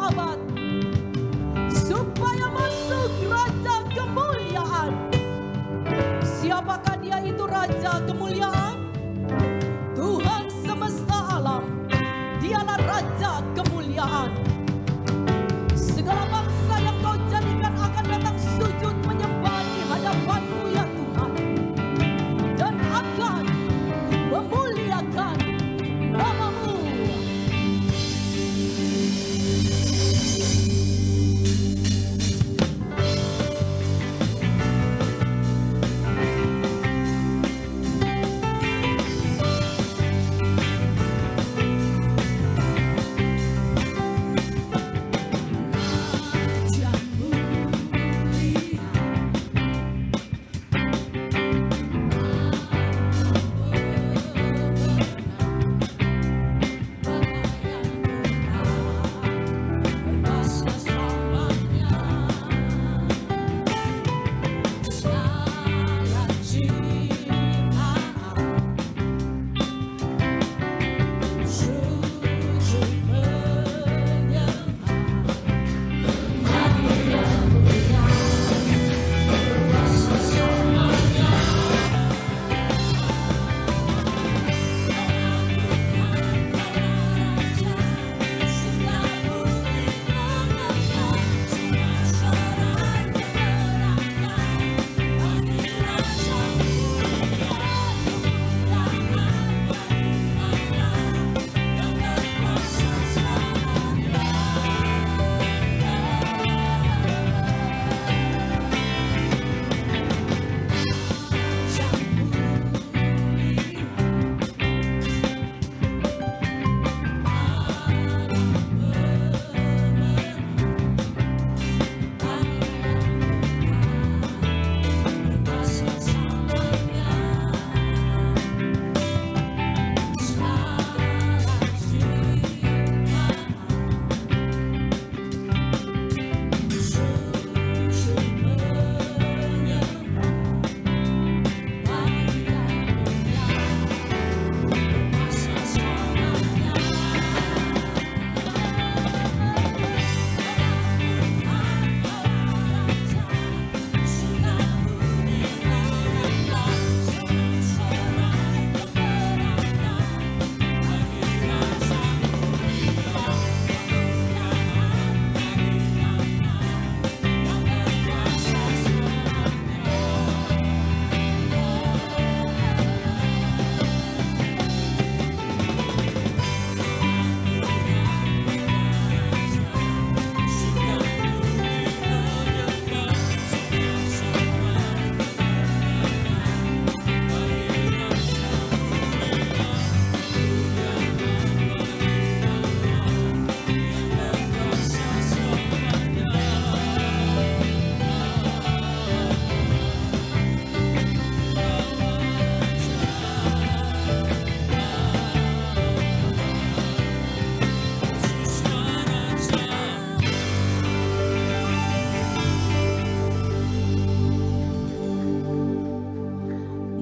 abad, supaya masuk Raja kemuliaan. Siapakah dia itu Raja kemuliaan? Tuhan semesta alam, dialah Raja kemuliaan. Segala bangsa yang kau jadikan akan datang sujud menyembah di hadapan-Mu ya Tuhan, dan akan memuliakan nama-Mu.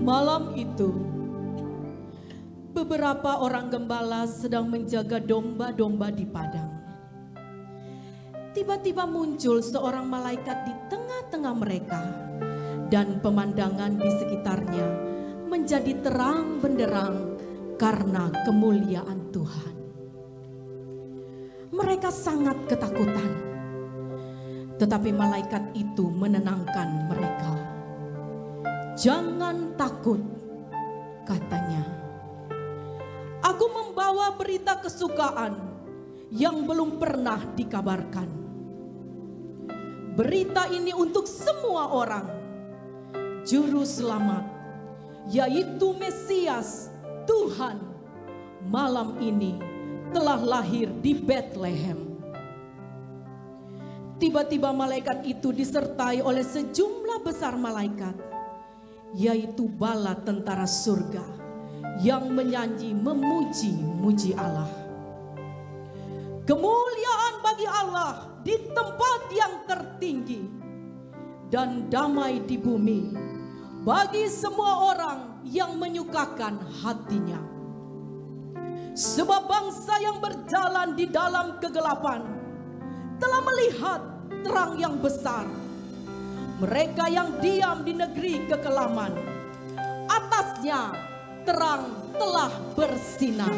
Malam itu, beberapa orang gembala sedang menjaga domba-domba di padang. Tiba-tiba muncul seorang malaikat di tengah-tengah mereka, dan pemandangan di sekitarnya menjadi terang benderang karena kemuliaan Tuhan. Mereka sangat ketakutan, tetapi malaikat itu menenangkan mereka. "Jangan takut," katanya. "Aku membawa berita kesukaan yang belum pernah dikabarkan. Berita ini untuk semua orang. Juru selamat, yaitu Mesias Tuhan, malam ini telah lahir di Bethlehem." Tiba-tiba malaikat itu disertai oleh sejumlah besar malaikat, yaitu bala tentara surga yang menyanyi memuji-muji Allah. "Kemuliaan bagi Allah di tempat yang tertinggi, dan damai di bumi bagi semua orang yang menyukakan hatinya. Sebab bangsa yang berjalan di dalam kegelapan telah melihat terang yang besar. Mereka yang diam di negeri kekelaman, atasnya terang telah bersinar.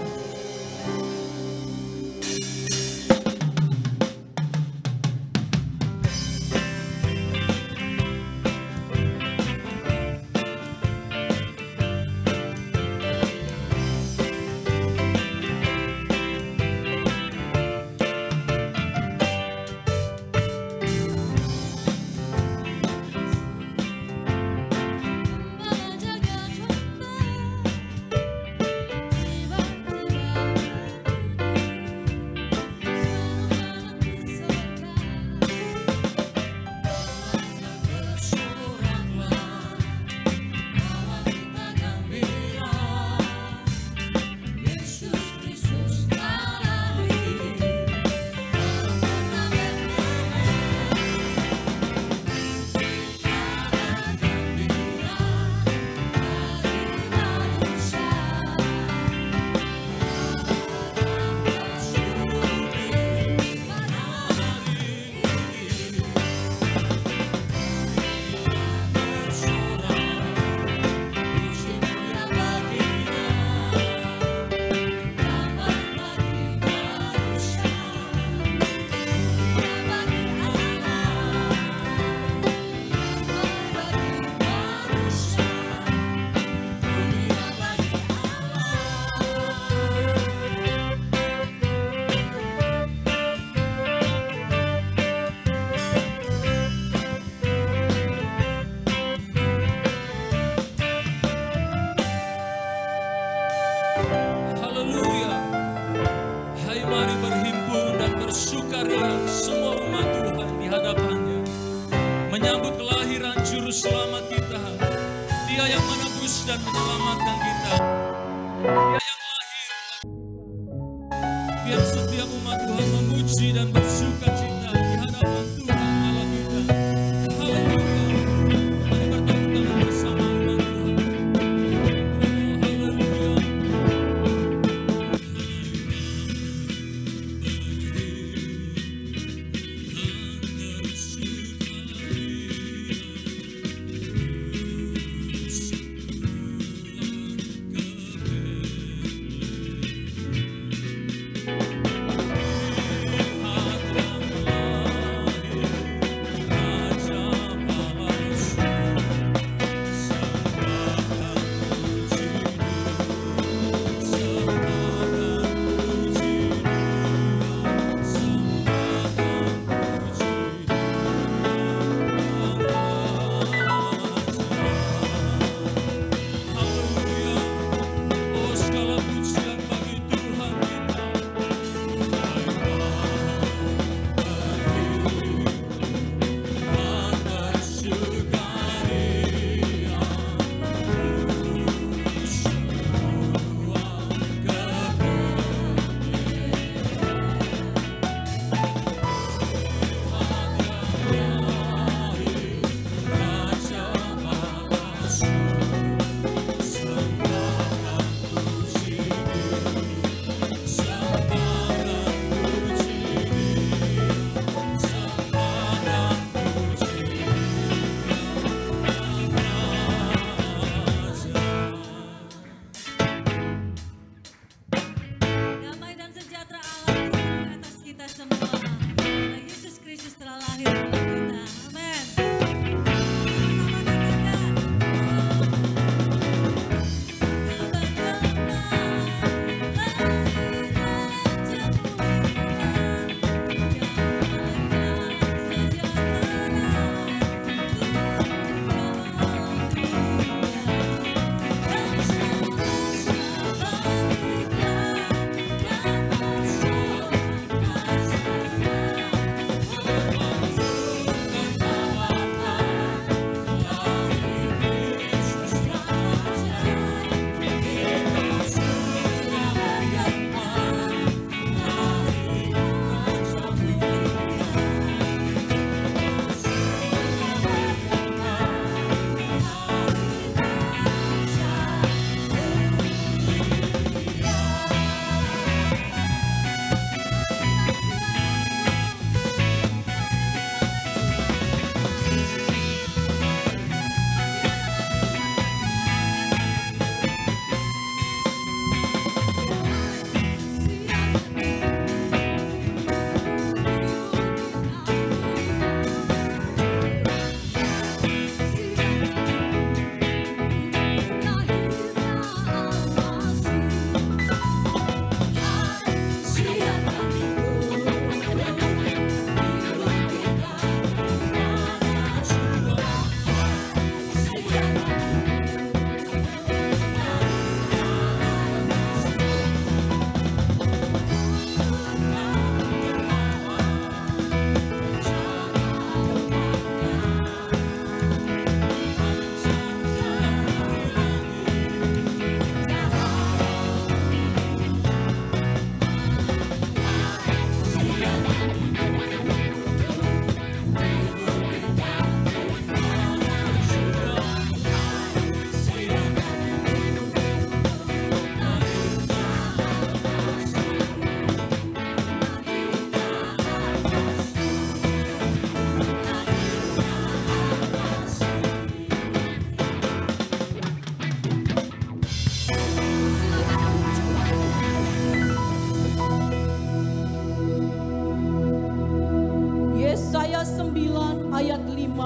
Dan menyelamatkan kita. Dia yang lahir. Biar setiap umat Tuhan memuji dan bersuka cita di hadapan Tuhan Allah kita. Haleluya. Mari bertepuk tangan bersama umat Tuhan. Haleluya.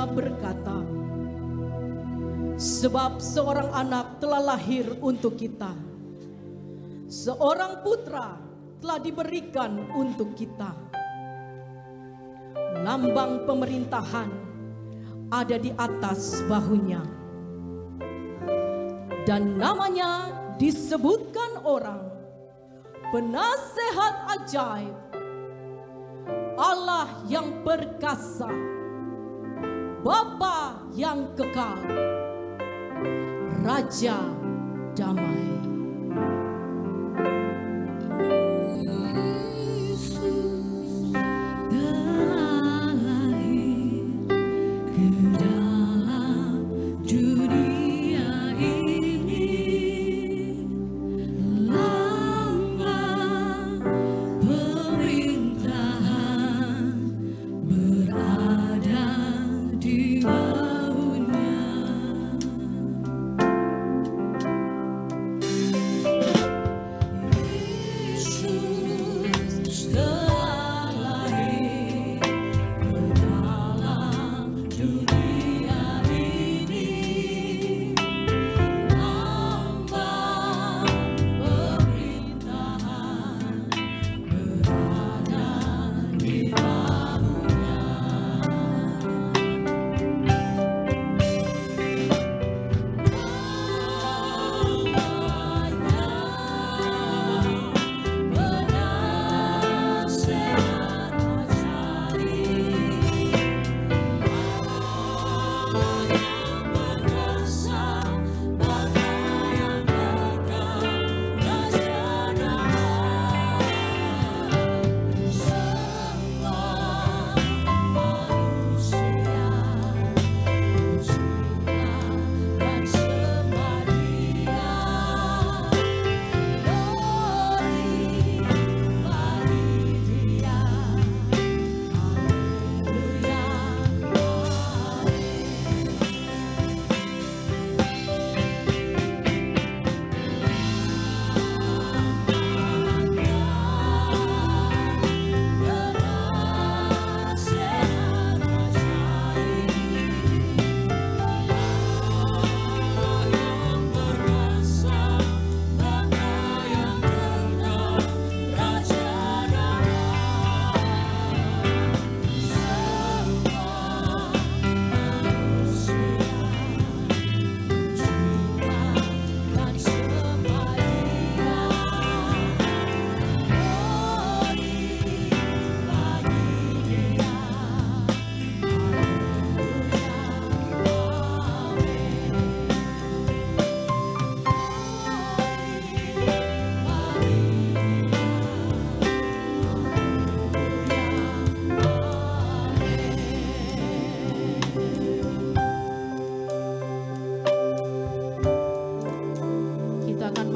Allah berkata, sebab seorang anak telah lahir untuk kita, seorang putra telah diberikan untuk kita. Lambang pemerintahan ada di atas bahunya, dan namanya disebutkan orang Penasehat Ajaib, Allah yang perkasa, Bapa yang kekal, Raja Damai.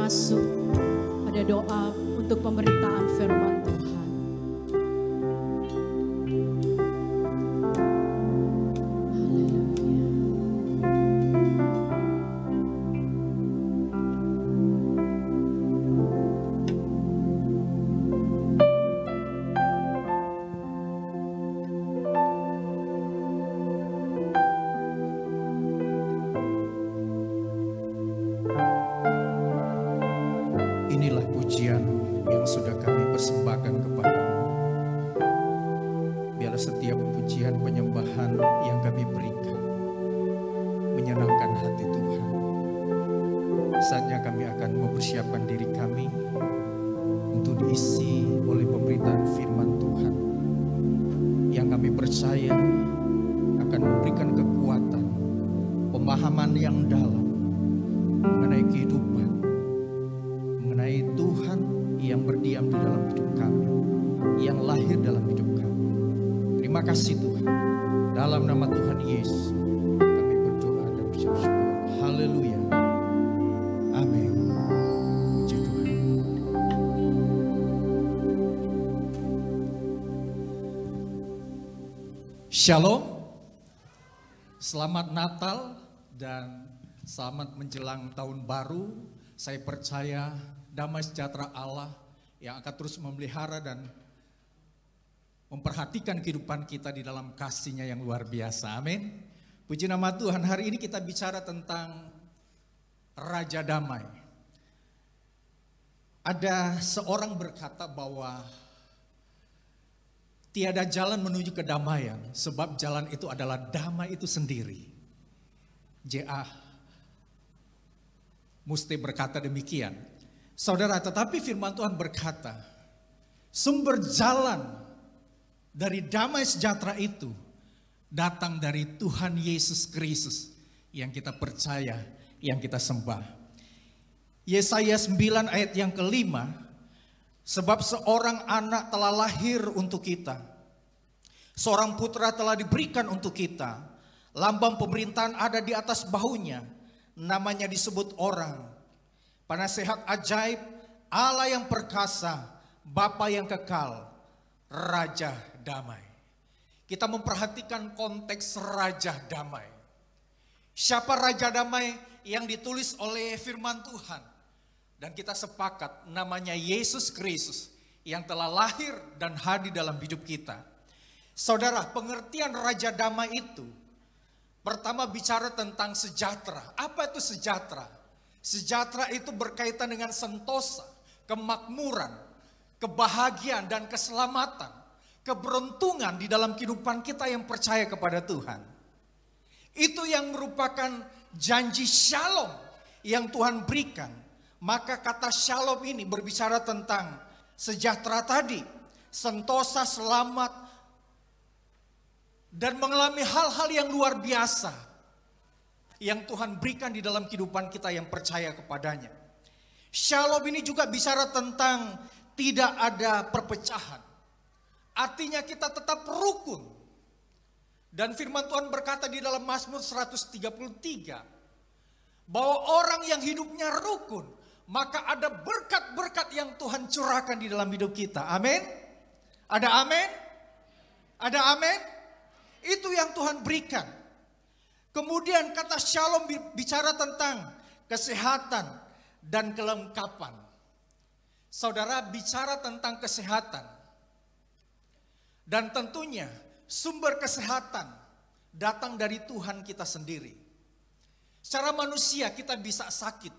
Masuk pada doa untuk pemberitaan firman Tuhan. Inilah pujian yang sudah kami persembahkan kepadamu. Biarlah setiap pujian penyembahan yang kami berikan menyenangkan hati Tuhan. Saatnya kami akan mempersiapkan diri kami untuk diisi oleh pemberitaan firman Tuhan yang kami percaya akan memberikan kekuatan, pemahaman yang dalam mengenai kehidupan, mengenai Tuhan yang berdiam di dalam hidup kami, yang lahir dalam hidup kami. Terima kasih Tuhan. Dalam nama Tuhan Yesus kami berdoa dan bersyukur. Haleluya. Amin. Puji Tuhan. Shalom. Selamat Natal dan selamat menjelang tahun baru. Saya percaya damai sejahtera Allah yang akan terus memelihara dan memperhatikan kehidupan kita di dalam kasih-Nya yang luar biasa. Amin. Puji nama Tuhan, hari ini kita bicara tentang Raja Damai. Ada seorang berkata bahwa tiada jalan menuju kedamaian, sebab jalan itu adalah damai itu sendiri. J.A. Musti berkata demikian. Saudara, tetapi firman Tuhan berkata, sumber jalan dari damai sejahtera itu datang dari Tuhan Yesus Kristus yang kita percaya, yang kita sembah. Yesaya 9 ayat yang kelima, sebab seorang anak telah lahir untuk kita, seorang putra telah diberikan untuk kita, lambang pemerintahan ada di atas bahunya, namanya disebut orang, Penasehat ajaib, Allah yang perkasa, Bapa yang kekal, Raja damai. Kita memperhatikan konteks Raja damai. Siapa Raja damai yang ditulis oleh firman Tuhan? Dan kita sepakat namanya Yesus Kristus yang telah lahir dan hadir dalam hidup kita. Saudara, pengertian Raja damai itu pertama bicara tentang sejahtera. Apa itu sejahtera? Sejahtera itu berkaitan dengan sentosa, kemakmuran, kebahagiaan dan keselamatan, keberuntungan di dalam kehidupan kita yang percaya kepada Tuhan. Itu yang merupakan janji shalom yang Tuhan berikan. Maka kata shalom ini berbicara tentang sejahtera tadi, sentosa, selamat, dan mengalami hal-hal yang luar biasa yang Tuhan berikan di dalam kehidupan kita yang percaya kepadanya. Shalom ini juga bicara tentang tidak ada perpecahan. Artinya kita tetap rukun. Dan firman Tuhan berkata di dalam Mazmur 133 bahwa orang yang hidupnya rukun, maka ada berkat-berkat yang Tuhan curahkan di dalam hidup kita. Amin. Ada amin? Ada amin? Itu yang Tuhan berikan. Kemudian kata shalom bicara tentang kesehatan dan kelengkapan. Saudara, bicara tentang kesehatan. Dan tentunya sumber kesehatan datang dari Tuhan kita sendiri. Secara manusia kita bisa sakit.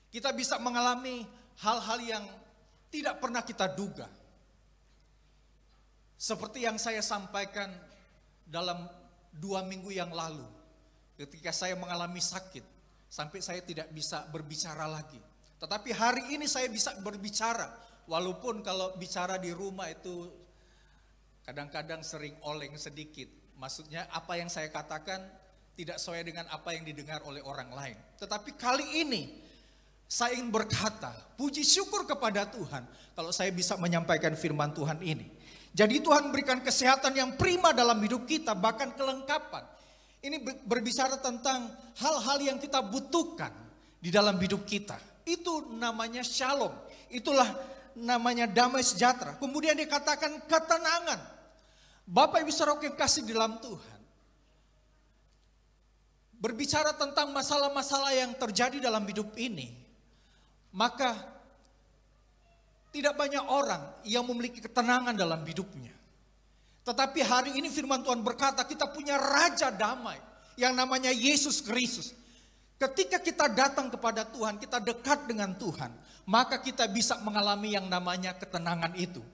Kita bisa mengalami hal-hal yang tidak pernah kita duga. Seperti yang saya sampaikan dalam 2 minggu yang lalu. Ketika saya mengalami sakit. Sampai saya tidak bisa berbicara lagi. Tetapi hari ini saya bisa berbicara. Walaupun kalau bicara di rumah itu kadang-kadang sering oleng sedikit. Maksudnya apa yang saya katakan tidak sesuai dengan apa yang didengar oleh orang lain. Tetapi kali ini saya ingin berkata, puji syukur kepada Tuhan kalau saya bisa menyampaikan firman Tuhan ini. Jadi Tuhan berikan kesehatan yang prima dalam hidup kita, bahkan kelengkapan. Ini berbicara tentang hal-hal yang kita butuhkan di dalam hidup kita. Itu namanya shalom. Itulah namanya damai sejahtera. Kemudian dikatakan ketenangan. Bapak Ibu Saudara yang kasih dalam Tuhan. Berbicara tentang masalah-masalah yang terjadi dalam hidup ini. Maka tidak banyak orang yang memiliki ketenangan dalam hidupnya. Tetapi hari ini firman Tuhan berkata kita punya Raja damai yang namanya Yesus Kristus. Ketika kita datang kepada Tuhan, kita dekat dengan Tuhan, maka kita bisa mengalami yang namanya ketenangan itu.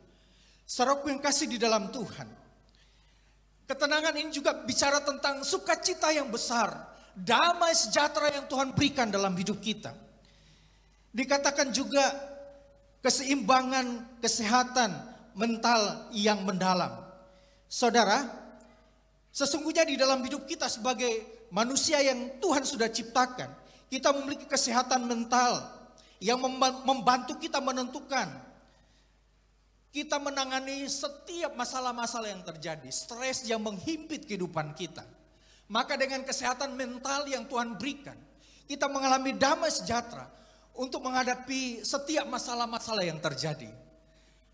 Saudaraku yang kasih di dalam Tuhan. Ketenangan ini juga bicara tentang sukacita yang besar, damai sejahtera yang Tuhan berikan dalam hidup kita. Dikatakan juga keseimbangan kesehatan mental yang mendalam. Saudara, sesungguhnya di dalam hidup kita sebagai manusia yang Tuhan sudah ciptakan, kita memiliki kesehatan mental yang membantu kita menentukan. Kita menangani setiap masalah-masalah yang terjadi, stres yang menghimpit kehidupan kita. Maka dengan kesehatan mental yang Tuhan berikan, kita mengalami damai sejahtera untuk menghadapi setiap masalah-masalah yang terjadi.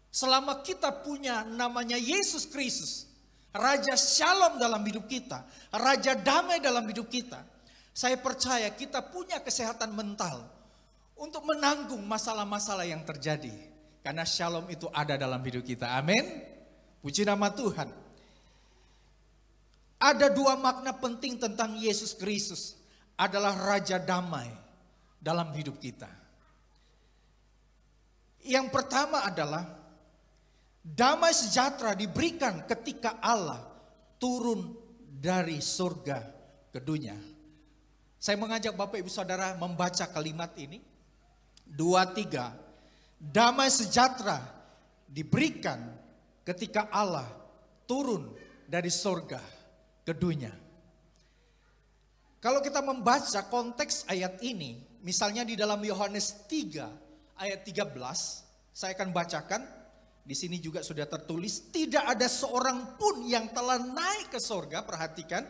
Selama kita punya namanya Yesus Kristus, Raja Shalom dalam hidup kita, Raja damai dalam hidup kita, saya percaya kita punya kesehatan mental untuk menanggung masalah-masalah yang terjadi. Karena Shalom itu ada dalam hidup kita. Amin. Puji nama Tuhan. Ada dua makna penting tentang Yesus Kristus, adalah Raja Damai dalam hidup kita. Yang pertama adalah damai sejahtera diberikan ketika Allah turun dari surga ke dunia. Saya mengajak Bapak Ibu Saudara membaca kalimat ini. 2-3. Damai sejahtera diberikan ketika Allah turun dari surga ke dunia. Kalau kita membaca konteks ayat ini, misalnya di dalam Yohanes 3 ayat 13, saya akan bacakan. Di sini juga sudah tertulis, tidak ada seorang pun yang telah naik ke sorga, perhatikan,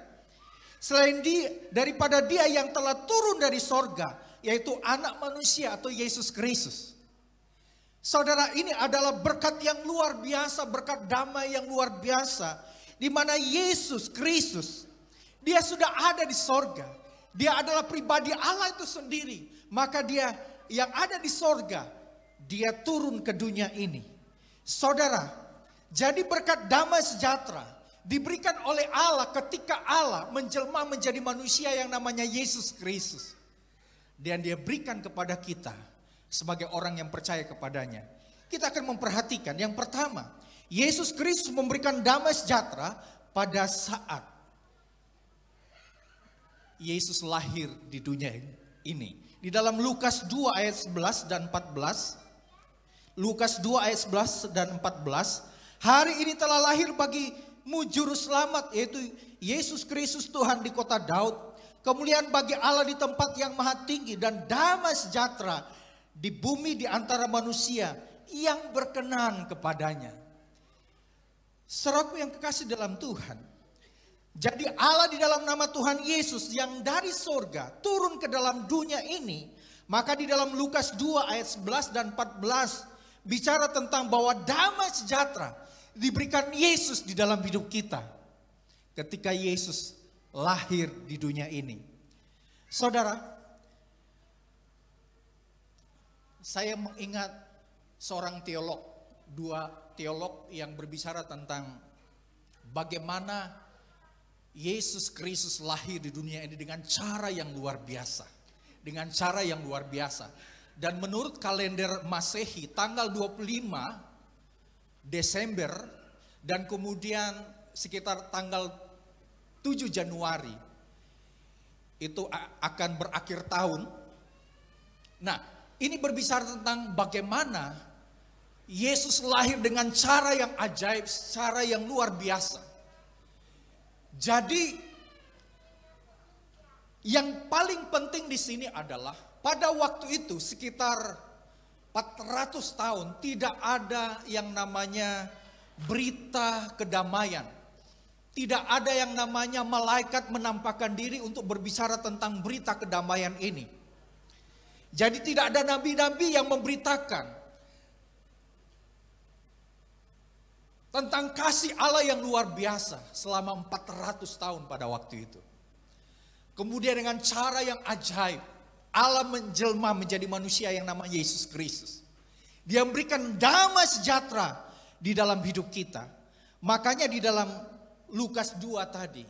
selain daripada dia yang telah turun dari sorga, yaitu anak manusia atau Yesus Kristus. Saudara, ini adalah berkat yang luar biasa, berkat damai yang luar biasa, di mana Yesus Kristus, dia sudah ada di sorga. Dia adalah pribadi Allah itu sendiri. Maka dia yang ada di sorga, dia turun ke dunia ini. Saudara, jadi berkat damai sejahtera diberikan oleh Allah ketika Allah menjelma menjadi manusia yang namanya Yesus Kristus. Dan dia berikan kepada kita sebagai orang yang percaya kepadanya. Kita akan memperhatikan yang pertama, Yesus Kristus memberikan damai sejahtera pada saat Yesus lahir di dunia ini. Di dalam Lukas 2 ayat 11 dan 14. Lukas 2 ayat 11 dan 14. Hari ini telah lahir bagimu juru selamat, yaitu Yesus Kristus Tuhan di kota Daud. Kemuliaan bagi Allah di tempat yang maha tinggi, dan damai sejahtera di bumi di antara manusia yang berkenan kepadanya. Saudaraku yang kekasih dalam Tuhan. Jadi Allah di dalam nama Tuhan Yesus yang dari surga turun ke dalam dunia ini. Maka di dalam Lukas 2 ayat 11 dan 14 bicara tentang bahwa damai sejahtera diberikan Yesus di dalam hidup kita. Ketika Yesus lahir di dunia ini. Saudara, saya mengingat seorang teolog, dua teolog yang berbicara tentang bagaimana Yesus Kristus lahir di dunia ini dengan cara yang luar biasa. Dengan cara yang luar biasa. Dan menurut kalender Masehi tanggal 25 Desember dan kemudian sekitar tanggal 7 Januari itu akan berakhir tahun. Nah, ini berbicara tentang bagaimana Yesus lahir dengan cara yang ajaib, cara yang luar biasa. Jadi yang paling penting di sini adalah pada waktu itu sekitar 400 tahun tidak ada yang namanya berita kedamaian. Tidak ada yang namanya malaikat menampakkan diri untuk berbicara tentang berita kedamaian ini. Jadi tidak ada nabi-nabi yang memberitakan tentang kasih Allah yang luar biasa selama 400 tahun pada waktu itu. Kemudian dengan cara yang ajaib, Allah menjelma menjadi manusia yang namanya Yesus Kristus. Dia memberikan damai sejahtera di dalam hidup kita. Makanya di dalam Lukas 2 tadi,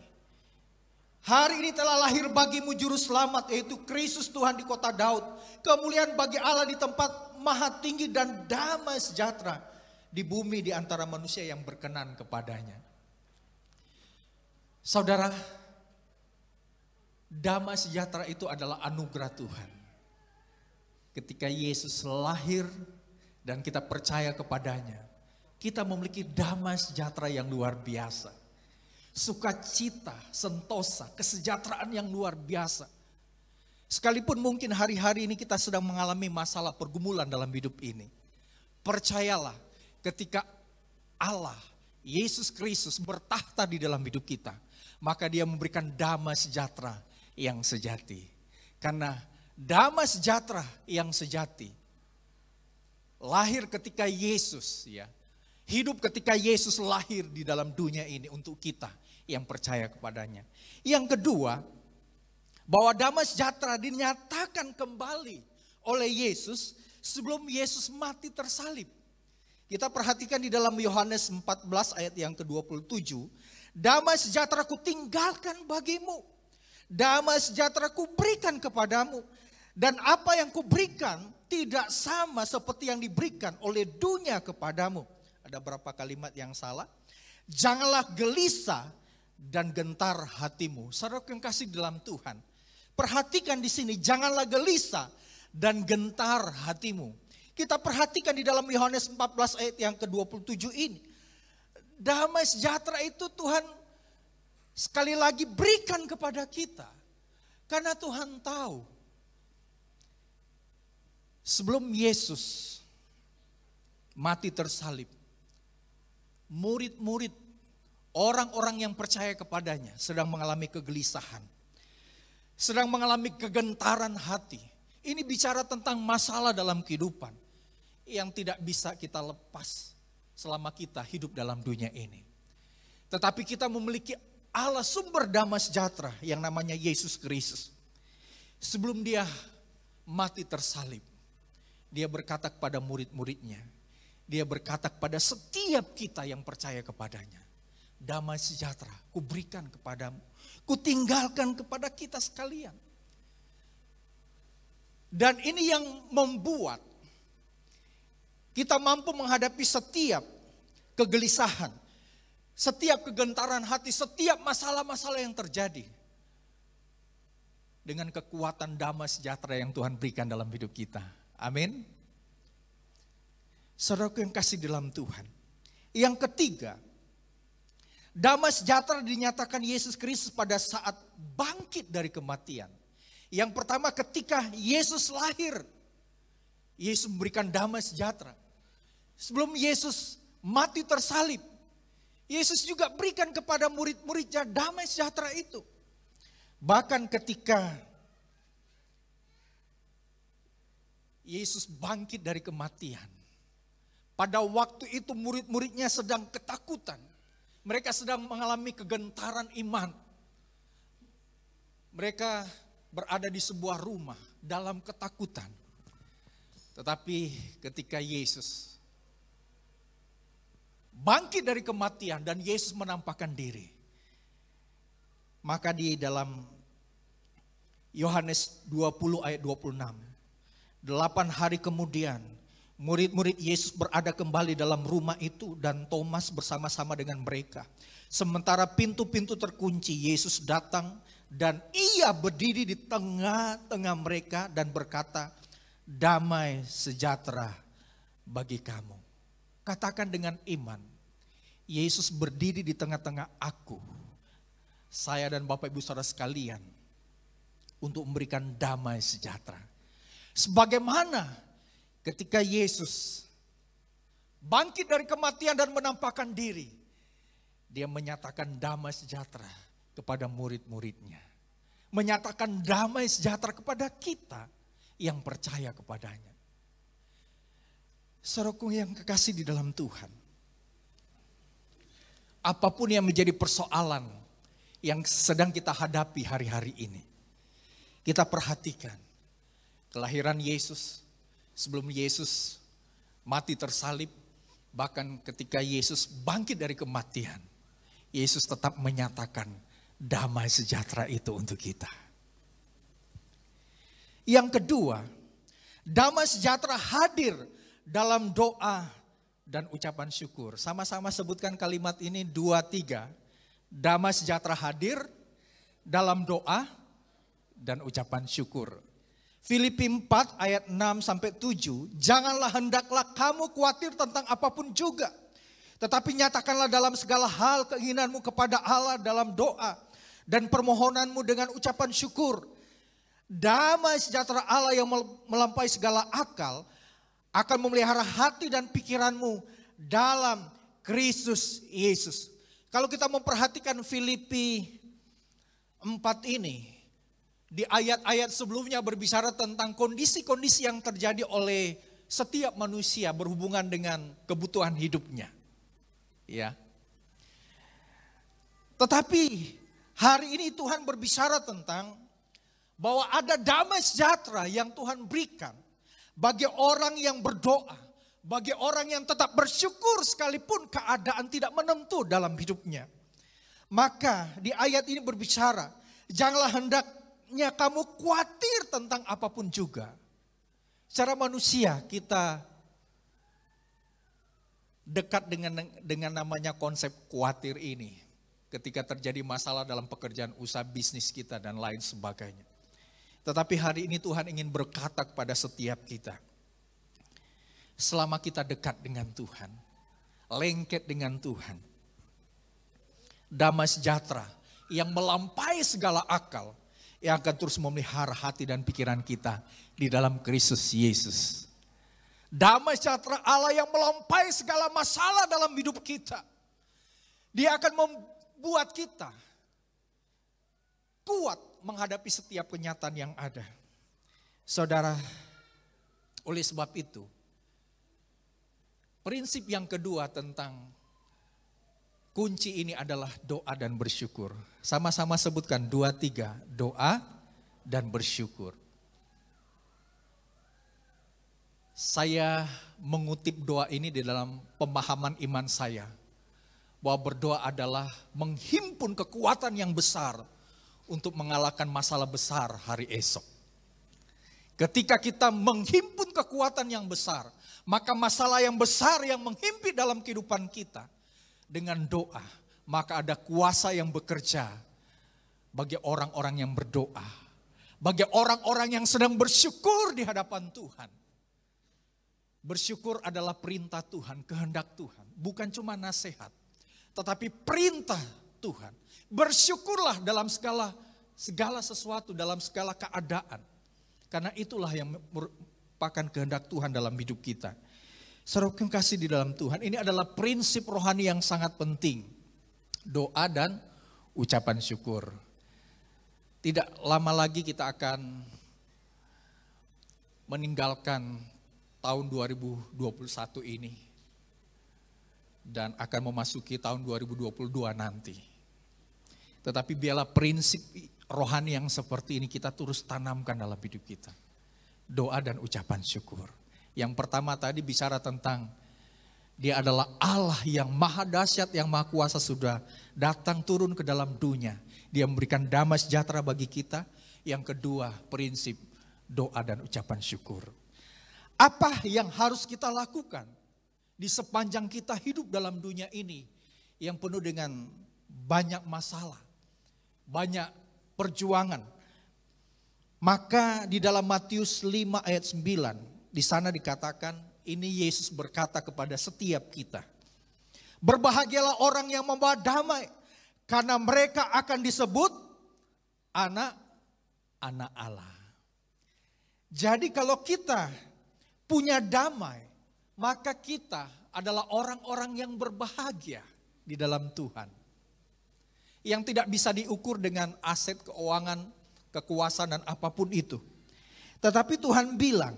hari ini telah lahir bagimu juru selamat, yaitu Kristus Tuhan di kota Daud. Kemuliaan bagi Allah di tempat maha tinggi, dan damai sejahtera di bumi di antara manusia yang berkenan kepadanya. Saudara, damai sejahtera itu adalah anugerah Tuhan. Ketika Yesus lahir dan kita percaya kepadanya, kita memiliki damai sejahtera yang luar biasa. Sukacita, sentosa, kesejahteraan yang luar biasa. Sekalipun mungkin hari-hari ini kita sedang mengalami masalah pergumulan dalam hidup ini. Percayalah, ketika Allah, Yesus Kristus bertahta di dalam hidup kita, maka dia memberikan damai sejahtera yang sejati. Karena damai sejahtera yang sejati lahir ketika Yesus, ya, hidup ketika Yesus lahir di dalam dunia ini untuk kita yang percaya kepadanya. Yang kedua, bahwa damai sejahtera dinyatakan kembali oleh Yesus sebelum Yesus mati tersalib. Kita perhatikan di dalam Yohanes 14 ayat yang ke-27. Damai sejahtera ku tinggalkan bagimu. Damai sejahtera ku berikan kepadamu. Dan apa yang ku berikan tidak sama seperti yang diberikan oleh dunia kepadamu. Ada berapa kalimat yang salah? Janganlah gelisah dan gentar hatimu. Saudaraku yang kasih dalam Tuhan, perhatikan di sini, janganlah gelisah dan gentar hatimu. Kita perhatikan di dalam Yohanes 14 ayat yang ke-27 ini. Damai sejahtera itu Tuhan sekali lagi berikan kepada kita. Karena Tuhan tahu, sebelum Yesus mati tersalib, murid-murid, orang-orang yang percaya kepadanya sedang mengalami kegelisahan. Sedang mengalami kegentaran hati. Ini bicara tentang masalah dalam kehidupan yang tidak bisa kita lepas selama kita hidup dalam dunia ini. Tetapi kita memiliki Allah sumber damai sejahtera yang namanya Yesus Kristus. Sebelum dia mati tersalib, dia berkata kepada murid-muridnya, dia berkata kepada setiap kita yang percaya kepadanya, damai sejahtera ku berikan kepadamu, ku tinggalkan kepada kita sekalian. Dan ini yang membuat kita mampu menghadapi setiap kegelisahan, setiap kegentaran hati, setiap masalah-masalah yang terjadi dengan kekuatan damai sejahtera yang Tuhan berikan dalam hidup kita. Amin. Saudaraku yang kasih dalam Tuhan. Yang ketiga, damai sejahtera dinyatakan Yesus Kristus pada saat bangkit dari kematian. Yang pertama, ketika Yesus lahir, Yesus memberikan damai sejahtera. Sebelum Yesus mati tersalib, Yesus juga berikan kepada murid-muridnya damai sejahtera itu. Bahkan ketika Yesus bangkit dari kematian, pada waktu itu murid-muridnya sedang ketakutan. Mereka sedang mengalami kegentaran iman. Mereka berada di sebuah rumah dalam ketakutan. Tetapi ketika Yesus bangkit dari kematian dan Yesus menampakkan diri, maka di dalam Yohanes 20 ayat 26, 8 hari kemudian murid-murid Yesus berada kembali dalam rumah itu dan Thomas bersama-sama dengan mereka. Sementara pintu-pintu terkunci, Yesus datang dan ia berdiri di tengah-tengah mereka dan berkata, damai sejahtera bagi kamu. Katakan dengan iman, Yesus berdiri di tengah-tengah aku, saya dan Bapak Ibu Saudara sekalian, untuk memberikan damai sejahtera. Sebagaimana ketika Yesus bangkit dari kematian dan menampakkan diri, dia menyatakan damai sejahtera kepada murid-muridnya. Menyatakan damai sejahtera kepada kita yang percaya kepadanya. Saudaraku yang kekasih di dalam Tuhan, apapun yang menjadi persoalan yang sedang kita hadapi hari-hari ini, kita perhatikan kelahiran Yesus, sebelum Yesus mati tersalib, bahkan ketika Yesus bangkit dari kematian, Yesus tetap menyatakan damai sejahtera itu untuk kita. Yang kedua, damai sejahtera hadir dalam doa dan ucapan syukur. Sama-sama sebutkan kalimat ini 2-3. Damai sejahtera hadir dalam doa dan ucapan syukur. Filipi 4 ayat 6-7. Janganlah hendaklah kamu khawatir tentang apapun juga. Tetapi nyatakanlah dalam segala hal keinginanmu kepada Allah dalam doa dan permohonanmu dengan ucapan syukur. Damai sejahtera Allah yang melampaui segala akal akan memelihara hati dan pikiranmu dalam Kristus Yesus. Kalau kita memperhatikan Filipi 4 ini, di ayat-ayat sebelumnya berbicara tentang kondisi-kondisi yang terjadi oleh setiap manusia berhubungan dengan kebutuhan hidupnya. Ya. Tetapi hari ini Tuhan berbicara tentang bahwa ada damai sejahtera yang Tuhan berikan bagi orang yang berdoa, bagi orang yang tetap bersyukur sekalipun keadaan tidak menentu dalam hidupnya. Maka di ayat ini berbicara, janganlah hendaknya kamu khawatir tentang apapun juga. Secara manusia kita dekat dengan namanya konsep khawatir ini. Ketika terjadi masalah dalam pekerjaan usaha bisnis kita dan lain sebagainya. Tetapi hari ini Tuhan ingin berkata kepada setiap kita. Selama kita dekat dengan Tuhan, lengket dengan Tuhan, damai sejahtera yang melampaui segala akal, yang akan terus memelihara hati dan pikiran kita di dalam Kristus Yesus. Damai sejahtera Allah yang melampaui segala masalah dalam hidup kita. Dia akan membuat kita kuat menghadapi setiap kenyataan yang ada. Saudara, oleh sebab itu, prinsip yang kedua tentang kunci ini adalah doa dan bersyukur. Sama-sama sebutkan 2, 3, doa dan bersyukur. Saya mengutip doa ini di dalam pemahaman iman saya. Bahwa berdoa adalah menghimpun kekuatan yang besar untuk mengalahkan masalah besar hari esok. Ketika kita menghimpun kekuatan yang besar, maka masalah yang besar yang menghimpit dalam kehidupan kita, dengan doa, maka ada kuasa yang bekerja bagi orang-orang yang berdoa. Bagi orang-orang yang sedang bersyukur di hadapan Tuhan. Bersyukur adalah perintah Tuhan, kehendak Tuhan. Bukan cuma nasihat, tetapi perintah Tuhan. Bersyukurlah dalam segala sesuatu, dalam segala keadaan. Karena itulah yang merupakan kehendak Tuhan dalam hidup kita. Saudara yang kasih di dalam Tuhan, ini adalah prinsip rohani yang sangat penting. Doa dan ucapan syukur. Tidak lama lagi kita akan meninggalkan tahun 2021 ini. Dan akan memasuki tahun 2022 nanti. Tetapi biarlah prinsip rohani yang seperti ini kita terus tanamkan dalam hidup kita. Doa dan ucapan syukur. Yang pertama tadi bicara tentang Dia adalah Allah yang maha dahsyat, yang maha kuasa sudah datang turun ke dalam dunia. Dia memberikan damai sejahtera bagi kita. Yang kedua, prinsip doa dan ucapan syukur. Apa yang harus kita lakukan di sepanjang kita hidup dalam dunia ini yang penuh dengan banyak masalah, banyak perjuangan. Maka di dalam Matius 5 ayat 9, di sana dikatakan, ini Yesus berkata kepada setiap kita. Berbahagialah orang yang membawa damai, karena mereka akan disebut anak-anak Allah. Jadi kalau kita punya damai, maka kita adalah orang-orang yang berbahagia di dalam Tuhan. Yang tidak bisa diukur dengan aset, keuangan, kekuasaan dan apapun itu. Tetapi Tuhan bilang,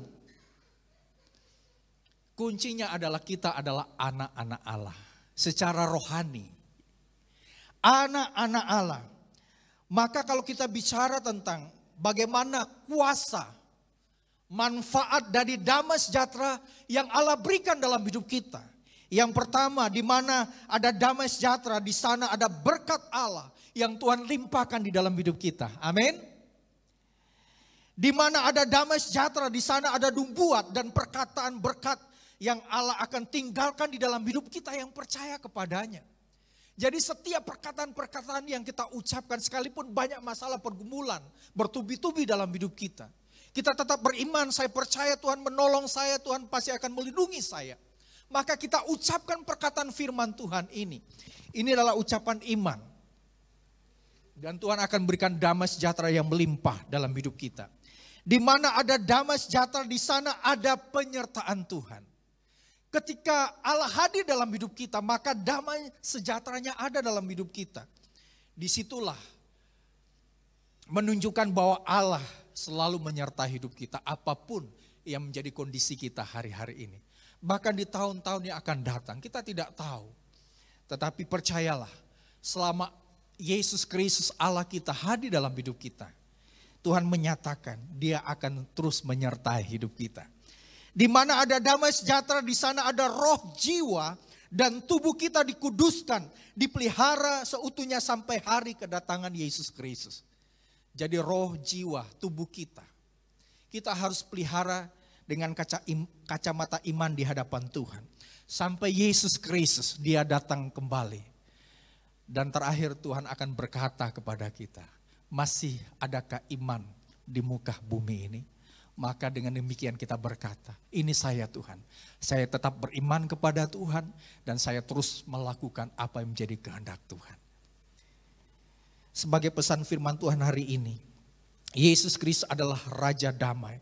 kuncinya adalah kita adalah anak-anak Allah. Secara rohani. Anak-anak Allah. Maka kalau kita bicara tentang bagaimana kuasa, manfaat dari damai sejahtera yang Allah berikan dalam hidup kita. Yang pertama, di mana ada damai sejahtera, di sana ada berkat Allah yang Tuhan limpahkan di dalam hidup kita. Amin. Di mana ada damai sejahtera, di sana ada nubuat dan perkataan berkat yang Allah akan tinggalkan di dalam hidup kita yang percaya kepadanya. Jadi setiap perkataan-perkataan yang kita ucapkan, sekalipun banyak masalah pergumulan bertubi-tubi dalam hidup kita, kita tetap beriman, saya percaya Tuhan menolong saya, Tuhan pasti akan melindungi saya. Maka kita ucapkan perkataan firman Tuhan ini. Ini adalah ucapan iman. Dan Tuhan akan berikan damai sejahtera yang melimpah dalam hidup kita. Di mana ada damai sejahtera, di sana ada penyertaan Tuhan. Ketika Allah hadir dalam hidup kita, maka damai sejahteranya ada dalam hidup kita. Disitulah menunjukkan bahwa Allah selalu menyertai hidup kita, apapun yang menjadi kondisi kita hari-hari ini. Bahkan di tahun-tahun yang akan datang, kita tidak tahu. Tetapi percayalah, selama Yesus Kristus Allah kita hadir dalam hidup kita, Tuhan menyatakan Dia akan terus menyertai hidup kita. Di mana ada damai sejahtera, di sana ada roh, jiwa, Dan tubuh kita dikuduskan, dipelihara seutuhnya sampai hari kedatangan Yesus Kristus. Jadi roh, jiwa, tubuh kita harus pelihara dengan kacamata iman di hadapan Tuhan. Sampai Yesus Kristus dia datang kembali. Dan terakhir Tuhan akan berkata kepada kita, masih adakah iman di muka bumi ini? Maka dengan demikian kita berkata, ini saya Tuhan. Saya tetap beriman kepada Tuhan dan saya terus melakukan apa yang menjadi kehendak Tuhan. Sebagai pesan firman Tuhan hari ini, Yesus Kristus adalah Raja Damai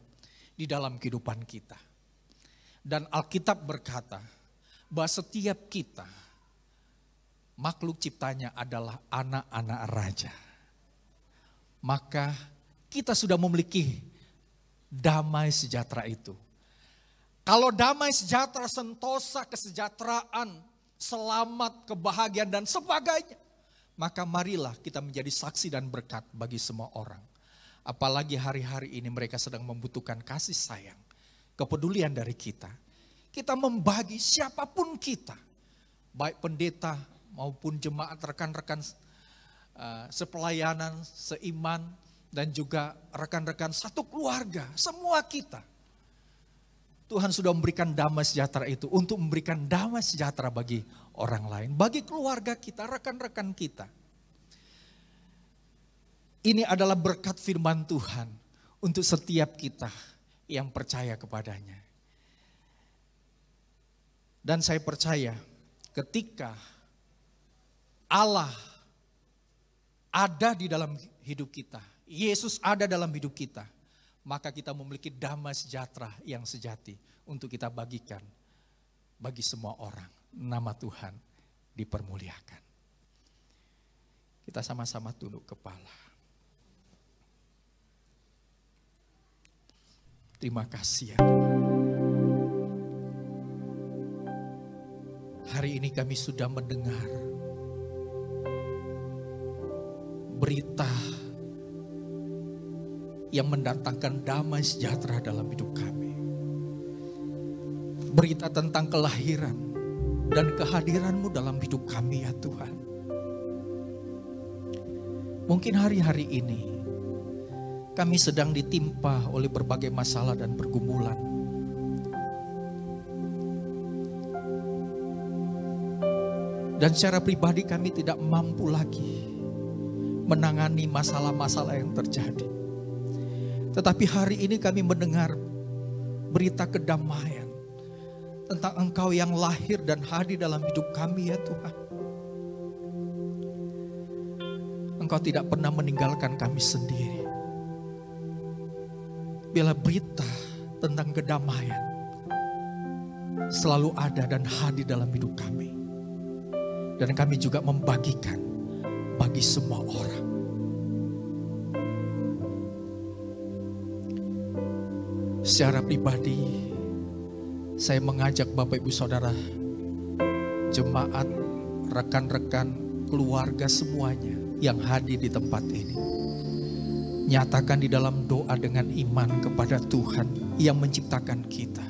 di dalam kehidupan kita. Dan Alkitab berkata bahwa setiap kita, makhluk ciptanya adalah anak-anak raja. Maka kita sudah memiliki damai sejahtera itu. Kalau damai sejahtera, sentosa, kesejahteraan, selamat, kebahagiaan dan sebagainya, maka marilah kita menjadi saksi dan berkat bagi semua orang. Apalagi hari-hari ini mereka sedang membutuhkan kasih sayang, kepedulian dari kita. Kita membagi siapapun kita, baik pendeta maupun jemaat, rekan-rekan sepelayanan, seiman, dan juga rekan-rekan satu keluarga, semua kita. Tuhan sudah memberikan damai sejahtera itu untuk memberikan damai sejahtera bagi orang lain, bagi keluarga kita, rekan-rekan kita. Ini adalah berkat firman Tuhan untuk setiap kita yang percaya kepadanya. Dan saya percaya ketika Allah ada di dalam hidup kita, Yesus ada dalam hidup kita, maka kita memiliki damai sejahtera yang sejati untuk kita bagikan bagi semua orang. Nama Tuhan dipermuliakan. Kita sama-sama tunduk kepala. Terima kasih ya Tuhan. Hari ini kami sudah mendengar berita yang mendatangkan damai sejahtera dalam hidup kami. Berita tentang kelahiran dan kehadiran-Mu dalam hidup kami ya Tuhan. Mungkin hari-hari ini kami sedang ditimpa oleh berbagai masalah dan pergumulan. Dan secara pribadi kami tidak mampu lagi menangani masalah-masalah yang terjadi. Tetapi hari ini kami mendengar berita kedamaian tentang Engkau yang lahir dan hadir dalam hidup kami ya Tuhan. Engkau tidak pernah meninggalkan kami sendiri. Bila berita tentang kedamaian selalu ada dan hadir dalam hidup kami. Dan kami juga membagikan bagi semua orang. Secara pribadi, saya mengajak Bapak Ibu Saudara, jemaat, rekan-rekan, keluarga semuanya yang hadir di tempat ini. Nyatakan di dalam doa dengan iman kepada Tuhan yang menciptakan kita.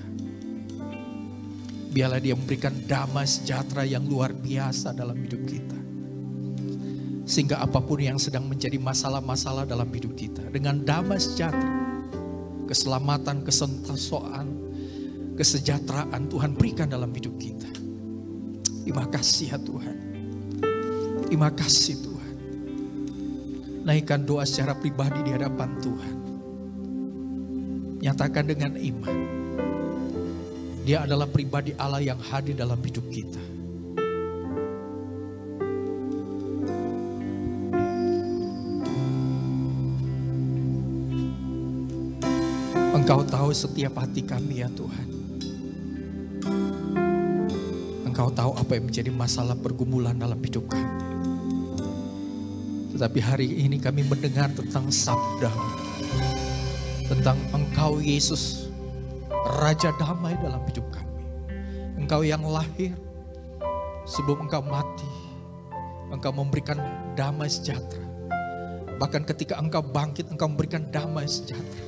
Biarlah Dia memberikan damai sejahtera yang luar biasa dalam hidup kita. Sehingga apapun yang sedang menjadi masalah-masalah dalam hidup kita, dengan damai sejahtera, keselamatan, kesentosaan, kesejahteraan Tuhan berikan dalam hidup kita. Terima kasih ya Tuhan. Terima kasih Tuhan. Naikkan doa secara pribadi di hadapan Tuhan. Nyatakan dengan iman. Dia adalah pribadi Allah yang hadir dalam hidup kita. Engkau tahu setiap hati kami ya Tuhan. Engkau tahu apa yang menjadi masalah pergumulan dalam hidup kami. Tetapi hari ini kami mendengar tentang sabda, tentang Engkau Yesus, Raja Damai dalam hidup kami. Engkau yang lahir sebelum Engkau mati. Engkau memberikan damai sejahtera. Bahkan ketika Engkau bangkit, Engkau memberikan damai sejahtera.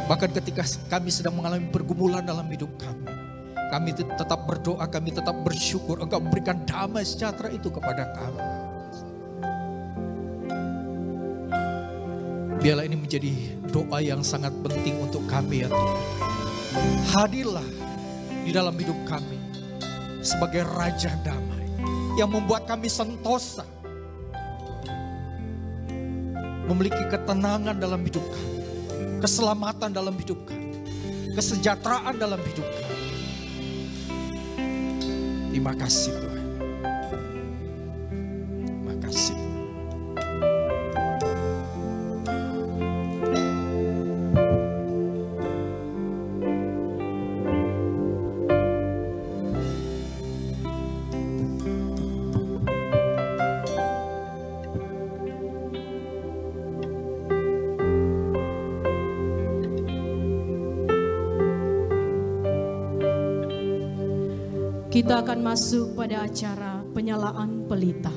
Bahkan ketika kami sedang mengalami pergumulan dalam hidup kami, Kami tetap berdoa, kami tetap bersyukur Engkau berikan damai sejahtera itu kepada kami. Biarlah ini menjadi doa yang sangat penting untuk kami ya Tuhan. Hadirlah di dalam hidup kami sebagai Raja Damai yang membuat kami sentosa, memiliki ketenangan dalam hidup kami, keselamatan dalam hidup kami, kesejahteraan dalam hidup kami. Terima kasih Tuhan. Terima kasih Tuhan. Kita akan masuk pada acara penyalaan pelita.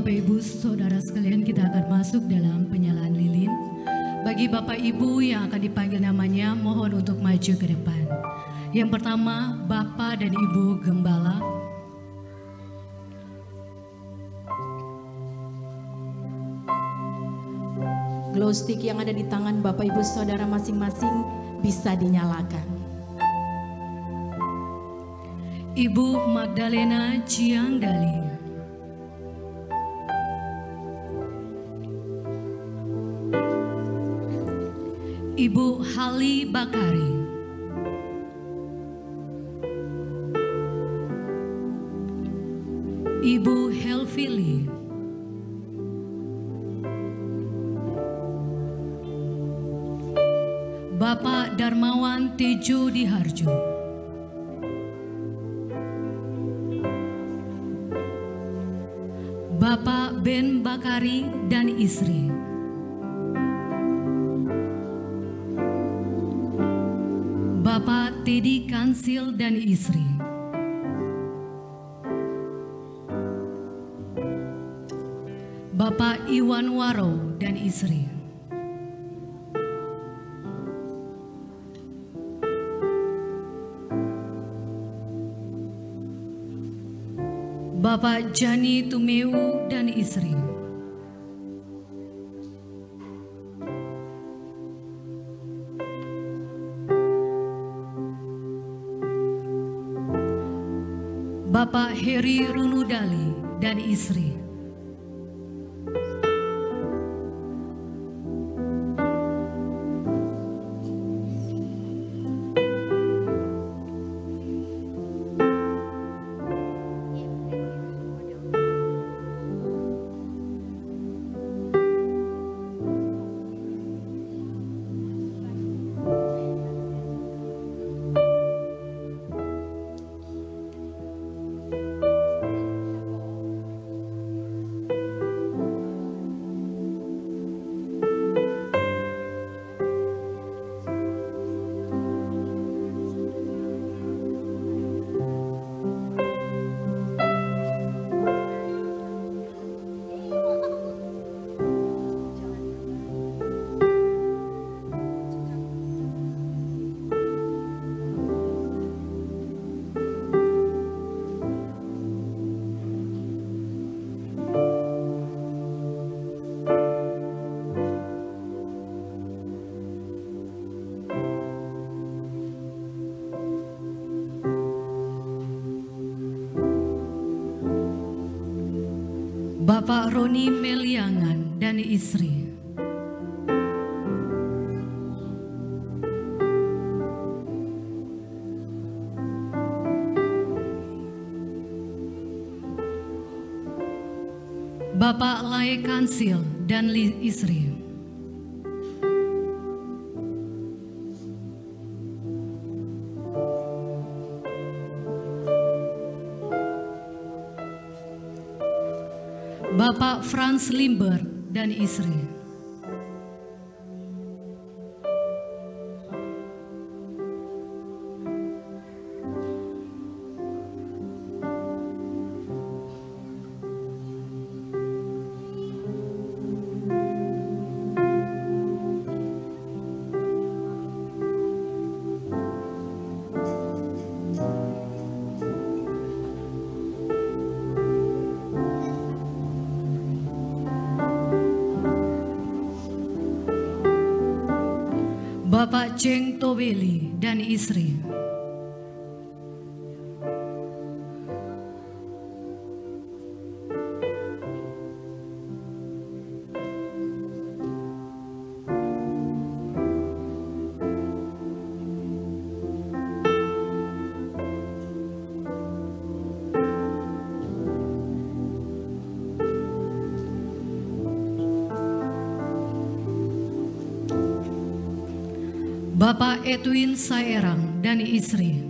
Bapak Ibu Saudara sekalian, kita akan masuk dalam penyalaan lilin. Bagi Bapak Ibu yang akan dipanggil namanya, mohon untuk maju ke depan. Yang pertama, Bapak dan Ibu Gembala. Glow stick yang ada di tangan Bapak Ibu Saudara masing-masing bisa dinyalakan. Ibu Magdalena Ciangdali. Ibu Hali Bakari. Ibu Helvili. Bapak Darmawan Tejo Diharjo. Bapak Ben Bakari dan istri. Bapak Teddy Kansil dan istri. Bapak Iwan Waro dan istri. Bapak Jani Tumeu dan istri. Bapak Heri Runudali dan istri. Bapak Roni Meliangan dan istri. Bapak Lae Kansil dan istri. Bapak Franz Limber dan istri. Bapak Cheng Toweli dan istri. Bapak Edwin Saerang dan istri.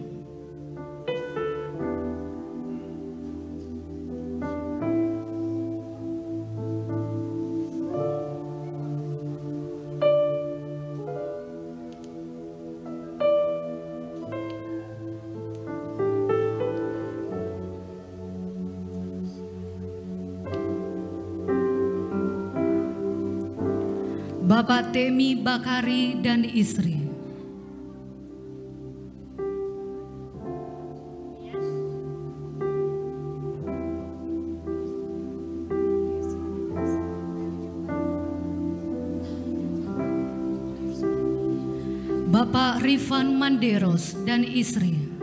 Bapak Temi Bakari dan istri. Bapak Rifan Manderos dan istri.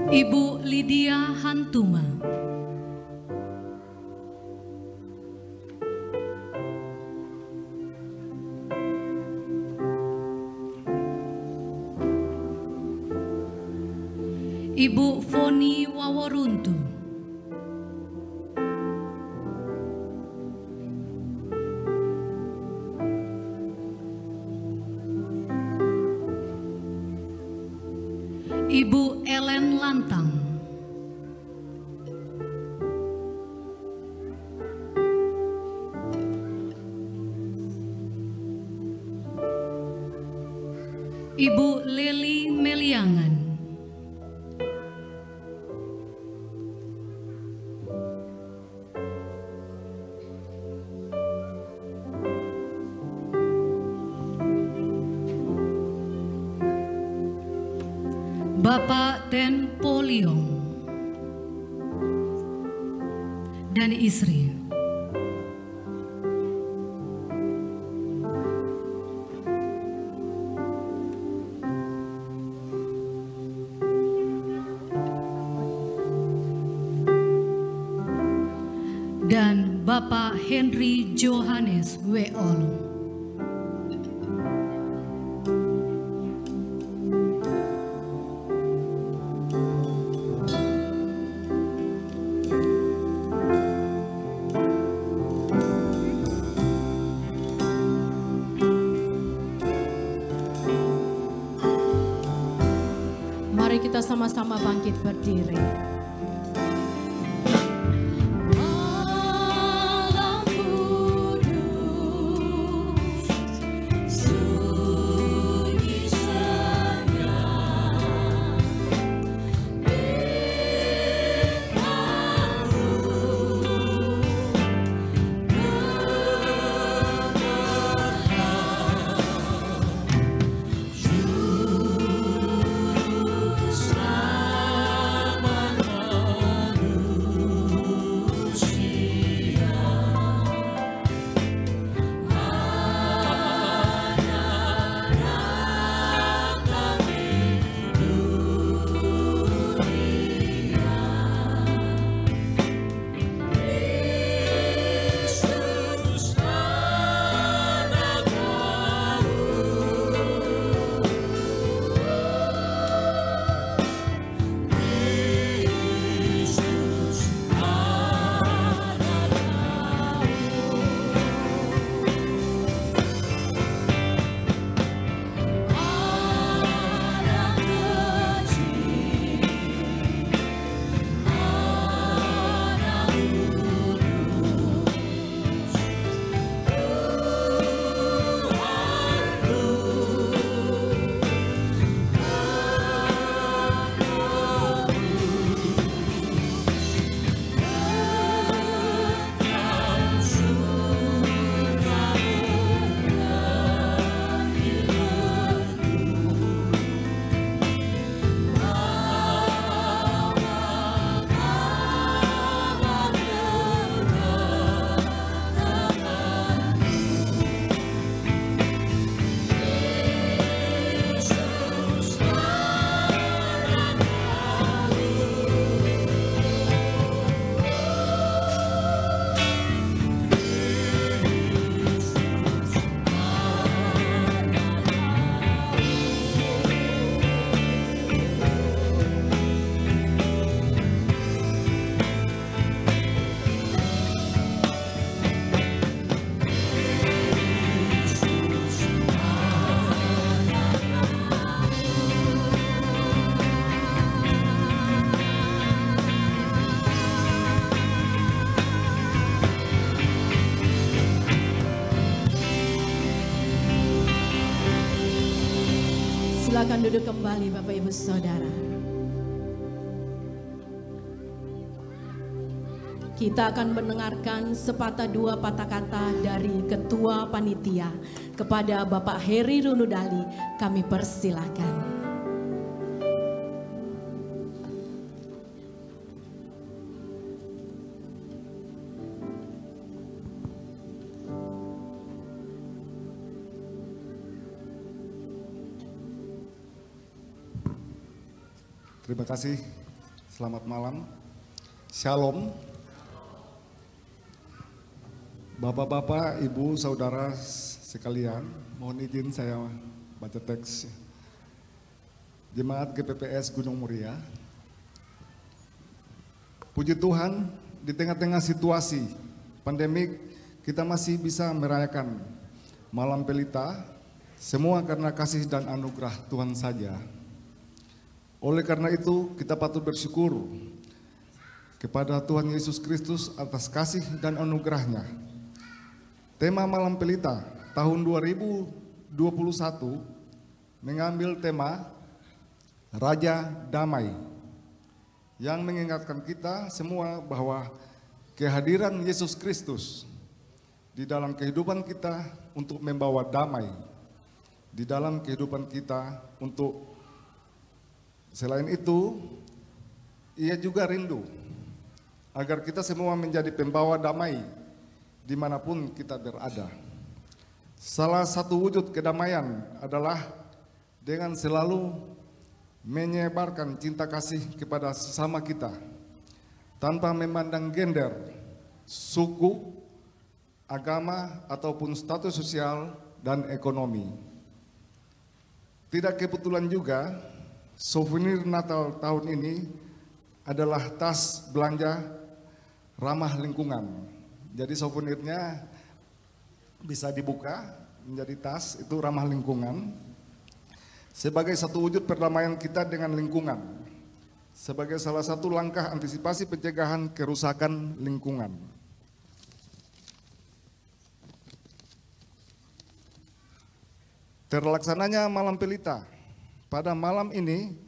Ibu Lydia Hantuma. Ibu Foni Waworuntu. Ibu Ellen Lantang. Ibu Leli Meliangan. Bapak Ten Poliong dan istri. Dan Bapak Henry Johannes W. Olu. Mari kita sama-sama bangkit berdiri. Selamat Silakan duduk kembali Bapak Ibu Saudara. Kita akan mendengarkan sepatah dua patah kata dari Ketua Panitia kepada Bapak Heri Runudali. Kami persilakan. Terima kasih, selamat malam, Shalom. Bapak-bapak, ibu, saudara sekalian, mohon izin saya baca teks. Jemaat GPPS Gunung Muria. Puji Tuhan, di tengah-tengah situasi pandemik, kita masih bisa merayakan Malam Pelita, semua karena kasih dan anugerah Tuhan saja. Oleh karena itu, kita patut bersyukur kepada Tuhan Yesus Kristus atas kasih dan anugerahnya. Tema Malam Pelita tahun 2021 mengambil tema Raja Damai yang mengingatkan kita semua bahwa kehadiran Yesus Kristus di dalam kehidupan kita untuk membawa damai, di dalam kehidupan kita untuk selain itu, ia juga rindu agar kita semua menjadi pembawa damai dimanapun kita berada. Salah satu wujud kedamaian adalah dengan selalu menyebarkan cinta kasih kepada sesama kita, tanpa memandang gender, suku, agama, ataupun status sosial dan ekonomi. Tidak kebetulan juga, souvenir Natal tahun ini adalah tas belanja ramah lingkungan. Jadi souvenirnya bisa dibuka menjadi tas itu ramah lingkungan. Sebagai satu wujud perdamaian kita dengan lingkungan. Sebagai salah satu langkah antisipasi pencegahan kerusakan lingkungan. Terlaksananya Malam Pelita pada malam ini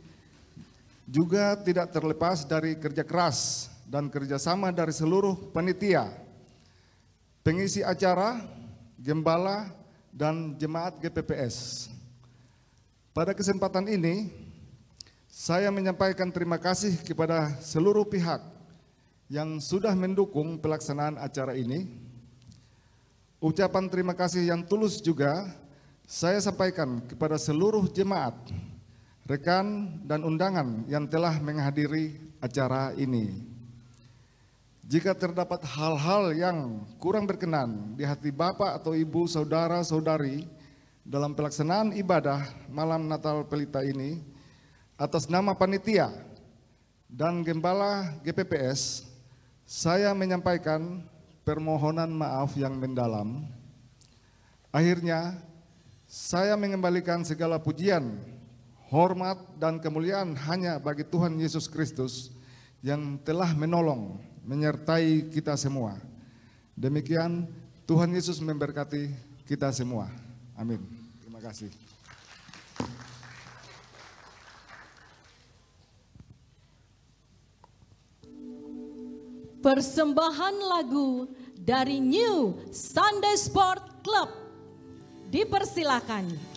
juga tidak terlepas dari kerja keras dan kerjasama dari seluruh panitia, pengisi acara, gembala, dan jemaat GPPS. Pada kesempatan ini, saya menyampaikan terima kasih kepada seluruh pihak yang sudah mendukung pelaksanaan acara ini. Ucapan terima kasih yang tulus juga saya sampaikan kepada seluruh jemaat, rekan dan undangan yang telah menghadiri acara ini. Jika terdapat hal-hal yang kurang berkenan di hati Bapak atau Ibu, saudara-saudari dalam pelaksanaan ibadah Malam Natal Pelita ini, atas nama panitia dan gembala GPPS, saya menyampaikan permohonan maaf yang mendalam. Akhirnya, saya mengembalikan segala pujian, hormat, dan kemuliaan hanya bagi Tuhan Yesus Kristus yang telah menolong, menyertai kita semua. Demikian, Tuhan Yesus memberkati kita semua. Amin. Terima kasih. Persembahan lagu dari New Sunday Sport Club. Dipersilakan.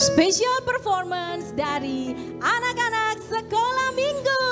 Special performance dari anak-anak sekolah minggu.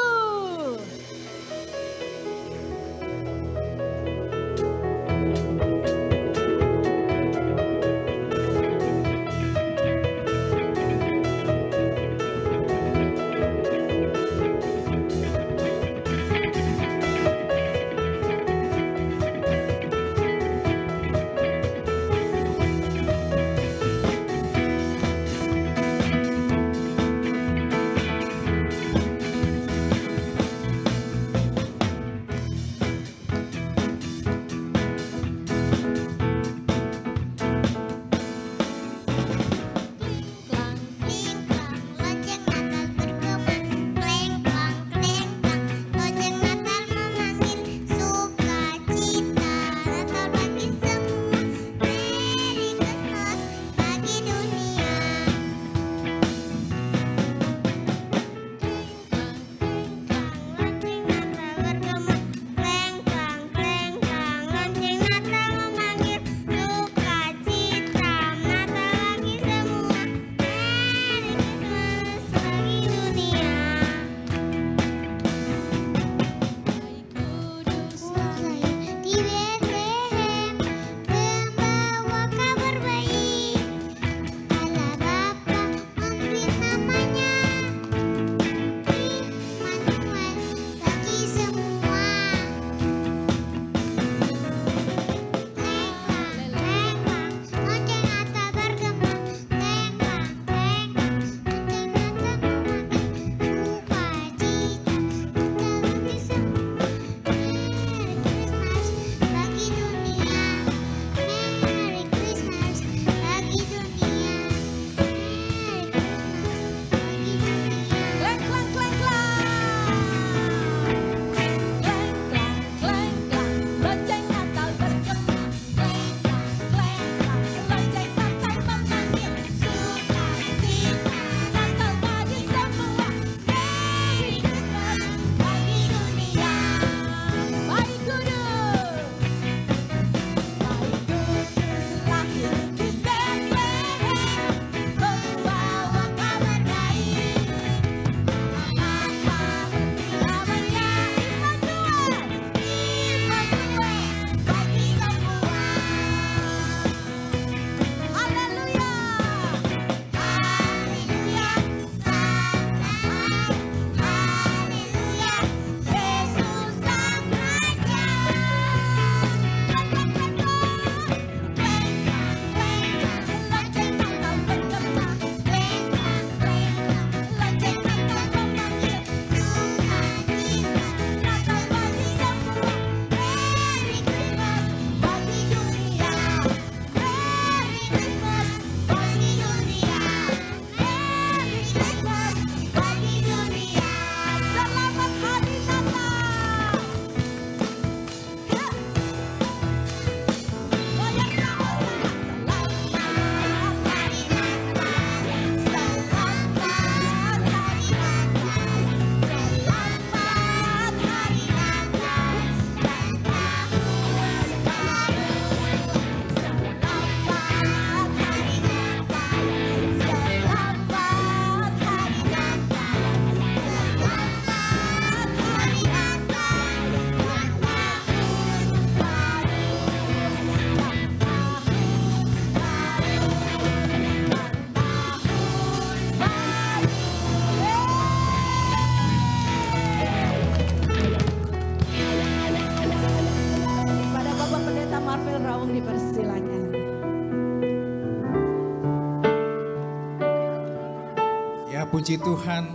Puji Tuhan,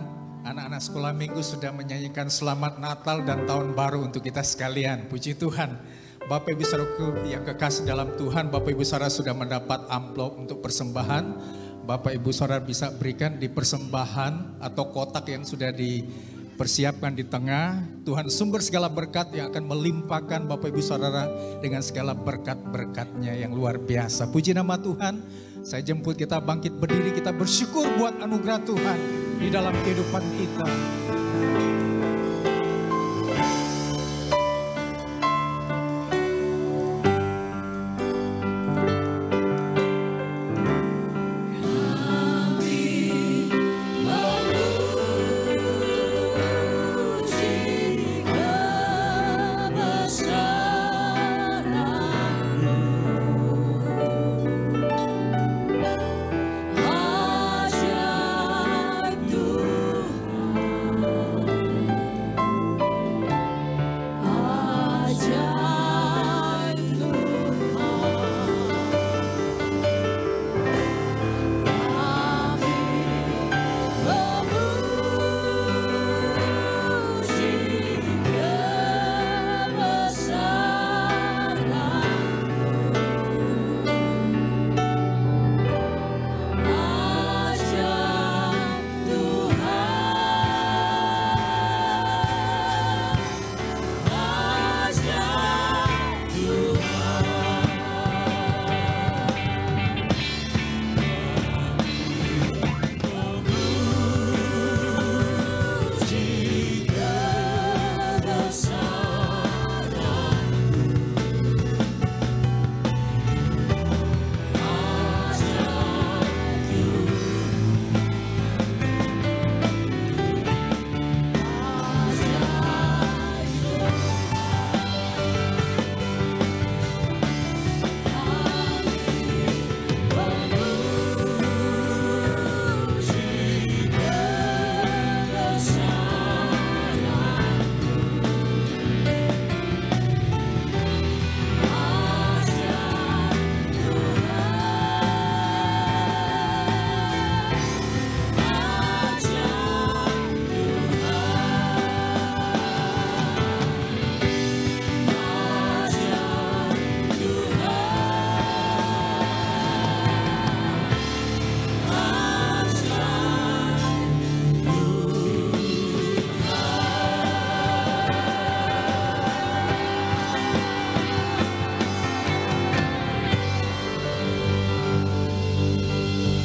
anak-anak sekolah minggu sudah menyanyikan selamat Natal dan Tahun Baru untuk kita sekalian. Puji Tuhan, Bapak Ibu Saudaraku yang kekasih dalam Tuhan, Bapak Ibu Saudara sudah mendapat amplop untuk persembahan. Bapak Ibu Saudara bisa berikan di persembahan atau kotak yang sudah dipersiapkan di tengah. Tuhan sumber segala berkat yang akan melimpahkan Bapak Ibu Saudara dengan segala berkat-berkatnya yang luar biasa. Puji nama Tuhan. Saya jemput kita bangkit berdiri, kita bersyukur buat anugerah Tuhan di dalam kehidupan kita. Kami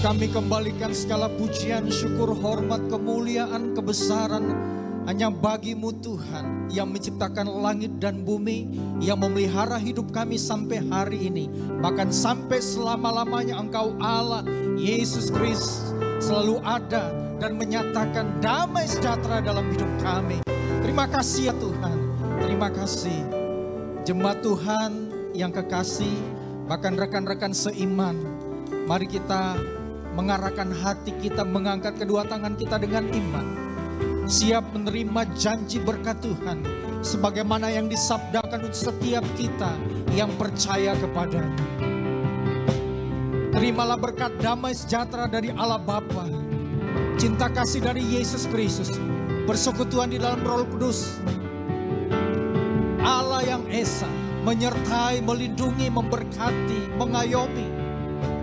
Kami kembalikan segala pujian, syukur, hormat, kemuliaan, kebesaran hanya bagi-Mu Tuhan yang menciptakan langit dan bumi, yang memelihara hidup kami sampai hari ini. Bahkan sampai selama-lamanya Engkau Allah, Yesus Kristus selalu ada dan menyatakan damai sejahtera dalam hidup kami. Terima kasih ya Tuhan, terima kasih. Jemaat Tuhan yang kekasih, bahkan rekan-rekan seiman, mari kita mengarahkan hati kita, mengangkat kedua tangan kita dengan iman. Siap menerima janji berkat Tuhan. Sebagaimana yang disabdakan untuk setiap kita yang percaya kepadanya. Terimalah berkat damai sejahtera dari Allah Bapa. Cinta kasih dari Yesus Kristus. Persekutuan di dalam Roh Kudus. Allah yang Esa menyertai, melindungi, memberkati, mengayomi.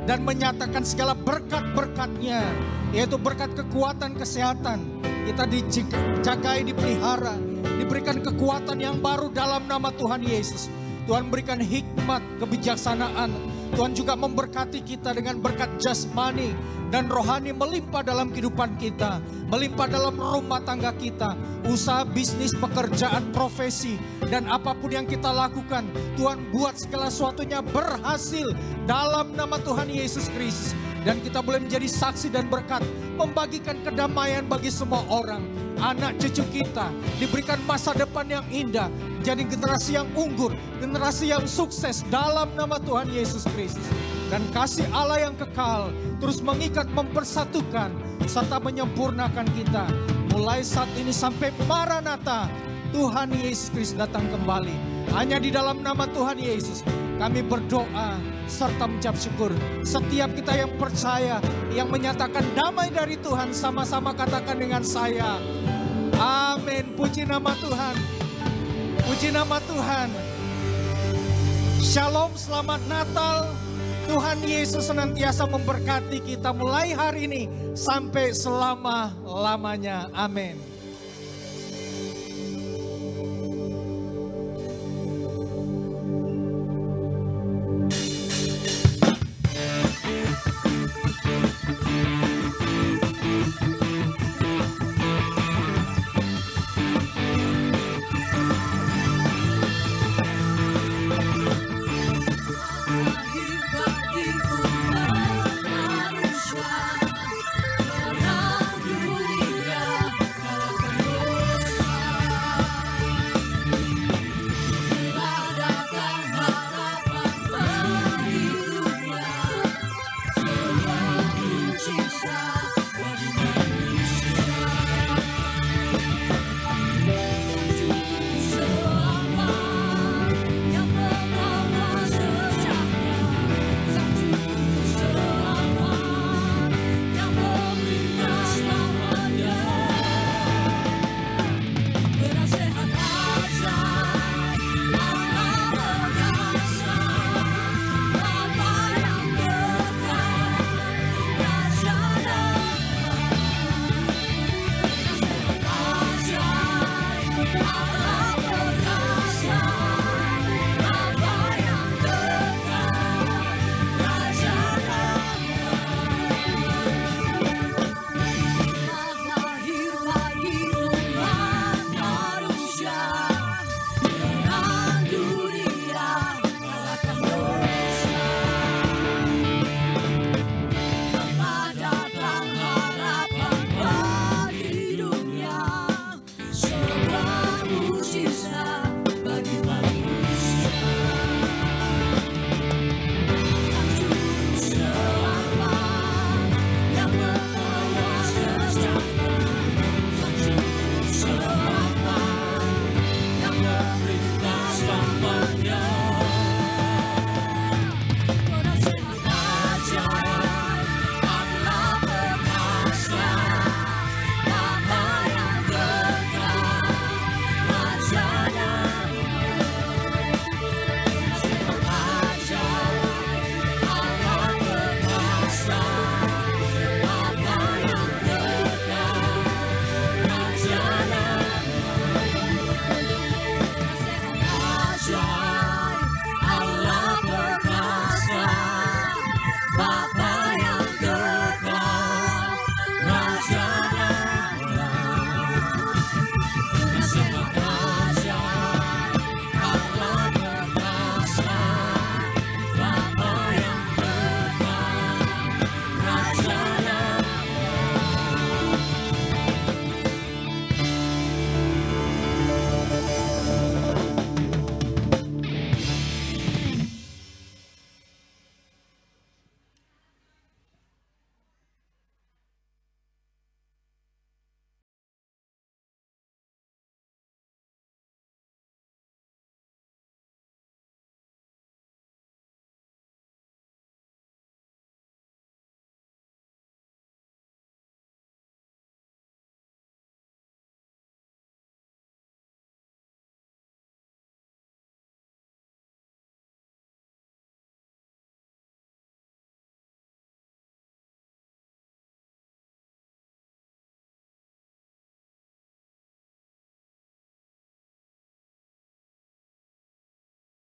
Dan menyatakan segala berkat-berkatnya, yaitu berkat kekuatan kesehatan. Kita dijagai, dipelihara, diberikan kekuatan yang baru dalam nama Tuhan Yesus. Tuhan berikan hikmat, kebijaksanaan. Tuhan juga memberkati kita dengan berkat jasmani dan rohani melimpah dalam kehidupan kita. Melimpah dalam rumah tangga kita. Usaha, bisnis, pekerjaan, profesi. Dan apapun yang kita lakukan, Tuhan buat segala sesuatunya berhasil dalam nama Tuhan Yesus Kristus. Dan kita boleh menjadi saksi dan berkat, membagikan kedamaian bagi semua orang. Anak cucu kita diberikan masa depan yang indah, jadi generasi yang unggul, generasi yang sukses dalam nama Tuhan Yesus Kristus. Dan kasih Allah yang kekal terus mengikat, mempersatukan, serta menyempurnakan kita. Mulai saat ini sampai Maranatha, Tuhan Yesus Kristus datang kembali. Hanya di dalam nama Tuhan Yesus kami berdoa serta mengucap syukur. Setiap kita yang percaya, yang menyatakan damai dari Tuhan, sama-sama katakan dengan saya, amin. Puji nama Tuhan. Puji nama Tuhan. Shalom, selamat Natal. Tuhan Yesus senantiasa memberkati kita mulai hari ini sampai selama-lamanya. Amin.